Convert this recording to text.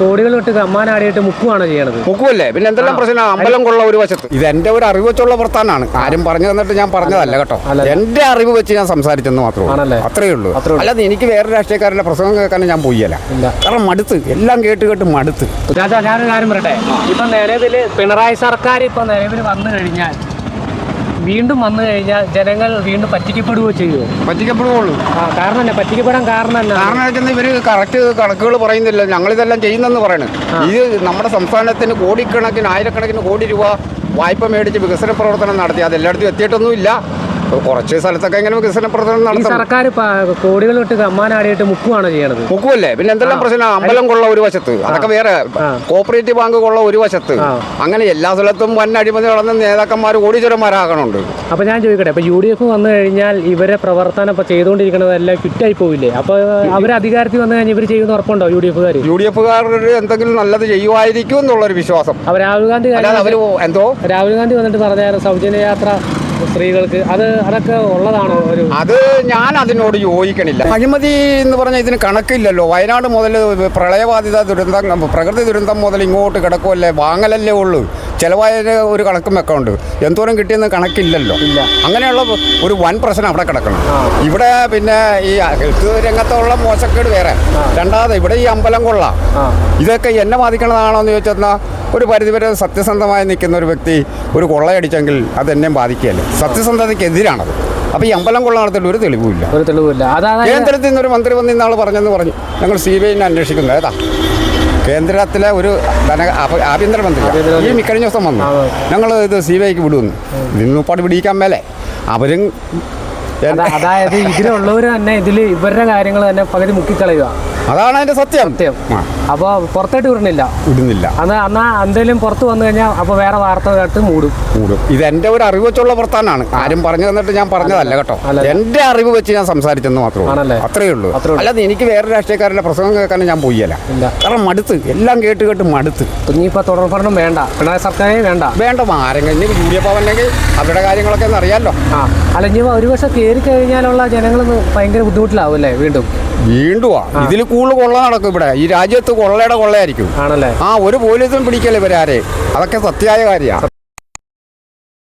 കോടികളിട്ട് കമ്മാനാടിയിട്ട് മുക്കുവാണ് ചെയ്യണത്. മുക്കുമല്ലേ, പിന്നെ എന്തെല്ലാം പ്രശ്നം. അമ്പലം കൊള്ള ഒരു വശത്ത്. ഇത് എന്റെ ഒരു അറിവ് വെച്ചുള്ള വർത്താനാണ്. ആരും പറഞ്ഞു തന്നിട്ട് ഞാൻ പറഞ്ഞതല്ല കേട്ടോ. എന്റെ അറിവ് വെച്ച് ഞാൻ സംസാരിച്ചെന്ന് മാത്രമേ അത്രയേ ഉള്ളൂ. അല്ലാതെ എനിക്ക് വേറെ രാഷ്ട്രീയക്കാരുടെ പ്രസംഗം കേൾക്കാൻ ഞാൻ പോയല്ല. കാരണം മടുത്ത്, എല്ലാം കേട്ട് മടുത്ത്. ഞാനൊരു കാര്യം പറയട്ടെ, ഇപ്പൊ നിലവില് പിണറായി സർക്കാർ ഇപ്പൊ നിലവിൽ വന്നു കഴിഞ്ഞാൽ, വീണ്ടും വന്നു കഴിഞ്ഞാൽ ജനങ്ങൾ വീണ്ടും പറ്റിക്കപ്പെടുകയോ ചെയ്യുമോ? പറ്റിക്കപ്പെടുകയുള്ളൂ. കാരണം തന്നെ പറ്റിക്കപ്പെടാൻ കാരണം ഇവര് കറക്റ്റ് കണക്കുകൾ പറയുന്നില്ല. ഞങ്ങളിതെല്ലാം ചെയ്യുന്നെന്ന് പറയണത്. ഇത് നമ്മുടെ സംസ്ഥാനത്തിന് കോടിക്കണക്കിന് ആയിരക്കണക്കിന് കോടി രൂപ വായ്പ മേടിച്ച് വികസന പ്രവർത്തനം നടത്തി. അത് എല്ലായിടത്തും എത്തിയിട്ടൊന്നുമില്ല. കുറച്ച് സ്ഥലത്തൊക്കെ ഇങ്ങനെ വികസന പ്രവർത്തനം നടത്തും. സർക്കാർ കോടികളിട്ട് കമ്മാനാടിയിട്ട് മുക്കുവാണ് ചെയ്യണത്. മുക്കുമല്ലേ, പിന്നെ എന്തെല്ലാം പ്രശ്നം. അമ്പലം കൊള്ള ഒരു വശത്ത്, അതൊക്കെ വേറെ. കോപ്പറേറ്റീവ് ബാങ്ക് കൊള്ള ഒരു വശത്ത്. അങ്ങനെ എല്ലാ സ്ഥലത്തും വൻ അഴിമതി നടന്ന നേതാക്കന്മാർ കോടീശ്വരന്മാരാകണുണ്ട്. അപ്പൊ ഞാൻ ചോദിക്കട്ടെ, ഇപ്പൊ UDF വന്നു കഴിഞ്ഞാൽ ഇവരെ പ്രവർത്തനം ഇപ്പൊ ചെയ്തുകൊണ്ടിരിക്കുന്നതെല്ലാം ക്വിറ്റായി പോവില്ലേ? അപ്പൊ അവർ അധികാരത്തിൽ വന്നു കഴിഞ്ഞാൽ ഇവർ ചെയ്യുന്ന ഉറപ്പുണ്ടോ? UDF എന്തെങ്കിലും നല്ലത് ചെയ്യുമായിരിക്കും എന്നുള്ളൊരു വിശ്വാസം. രാഹുൽ ഗാന്ധി വന്നിട്ട് പറഞ്ഞാൽ സൗജന്യ യാത്ര സ്ത്രീകൾക്ക്, അതൊക്കെ ഉള്ളതാണോ? അത് ഞാൻ അതിനോട് യോജിക്കണില്ല. അഴിമതി എന്ന് പറഞ്ഞാൽ ഇതിന് കണക്കില്ലല്ലോ. വയനാട് മുതൽ പ്രളയബാധിത ദുരന്തം, പ്രകൃതി ദുരന്തം മുതൽ ഇങ്ങോട്ട് കിടക്കുമല്ലേ, വാങ്ങലല്ലേ ഉള്ളൂ. ചിലവായ ഒരു കണക്കും വെക്കമുണ്ട്. എന്തോരം കിട്ടിയെന്ന് കണക്കില്ലല്ലോ. അങ്ങനെയുള്ള ഒരു വൻ പ്രശ്നം അവിടെ കിടക്കണം. ഇവിടെ പിന്നെ ഈ ഹെൽത്ത് രംഗത്തുള്ള മോശക്കേട് വേറെ. രണ്ടാമത് ഇവിടെ ഈ അമ്പലം കൊള്ള, ഇതൊക്കെ എന്നെ ബാധിക്കണതാണോ എന്ന് ചോദിച്ചാൽ, ഒരു പരിധിവരെ സത്യസന്ധമായി നിൽക്കുന്ന ഒരു വ്യക്തി ഒരു കൊള്ളയടിച്ചെങ്കിൽ അതെന്നെ ബാധിക്കുകയല്ലേ. സത്യസന്ധതയ്ക്കെതിരാണത്. അപ്പോൾ ഈ അമ്പലം കൊള്ള നടത്തിയിട്ട് ഒരു തെളിവുമില്ല. കേന്ദ്രത്തിൽ നിന്നൊരു മന്ത്രി വന്ന് ഇന്നാൾ പറഞ്ഞെന്ന് പറഞ്ഞു, ഞങ്ങൾ CBI അന്വേഷിക്കുന്നത്. ഏതാ കേന്ദ്രത്തിലെ ഒരു ആഭ്യന്തരമന്ത്രി ഈ കഴിഞ്ഞ ദിവസം വന്നു, ഞങ്ങൾ ഇത് CBIക്ക് വിടുമെന്ന്. ഇതിനൊപ്പാട് പിടിക്കാൻ മേലെ അവരും. അതായത് ഇതിലുള്ളവർ തന്നെ ഇവരുടെ കാര്യങ്ങൾ തന്നെ പകുതി മുക്കിക്കളയുക. അതാണ് അതിന്റെ സത്യം. അപ്പോൾ പുറത്തോട്ട് വിടുന്നില്ല. എന്നാ എന്തെങ്കിലും പുറത്ത് വന്നു കഴിഞ്ഞാൽ അപ്പോൾ വേറെ വാർത്ത കേട്ട് മൂടും. ഇത് എന്റെ ഒരു അറിവ് വെച്ചുള്ള വർത്താനാണ്. ആരും പറഞ്ഞു തന്നിട്ട് ഞാൻ പറഞ്ഞതല്ല കേട്ടോ. എന്റെ അറിവ് വെച്ച് ഞാൻ സംസാരിച്ചെന്ന് മാത്രമേ അത്രയേ ഉള്ളൂ. അല്ലാതെ എനിക്ക് വേറെ രാഷ്ട്രീയക്കാരുടെ പ്രസംഗം കേൾക്കാൻ ഞാൻ പോയല്ല. കാരണം മടുത്ത്, എല്ലാം കേട്ട് മടുത്ത്. ഇനിയിപ്പോൾ തുടർഭരണം വേണ്ട, പിണറായി സർക്കാരേ വേണ്ട. ആരെങ്കിലും UDF ആവണമെങ്കിൽ അവരുടെ കാര്യങ്ങളൊക്കെ ഒന്ന് അറിയാമല്ലോ. അല്ല, ഇനി ഒരു വർഷം കയറി കഴിഞ്ഞാലുള്ള ജനങ്ങൾ ഭയങ്കര ബുദ്ധിമുട്ടിലാവും അല്ലേ? വീണ്ടും ഇതിൽ കൂടുതൽ കൊള്ള നടക്കും ഇവിടെ. ഈ രാജ്യത്ത് കൊള്ളയുടെ കൊള്ളയായിരിക്കും. ആണല്ലേ? ഒരു പോലീസും പിടിക്കല്ലേ ഇവരാരെ. അതൊക്കെ സത്യമായ കാര്യമാണ്.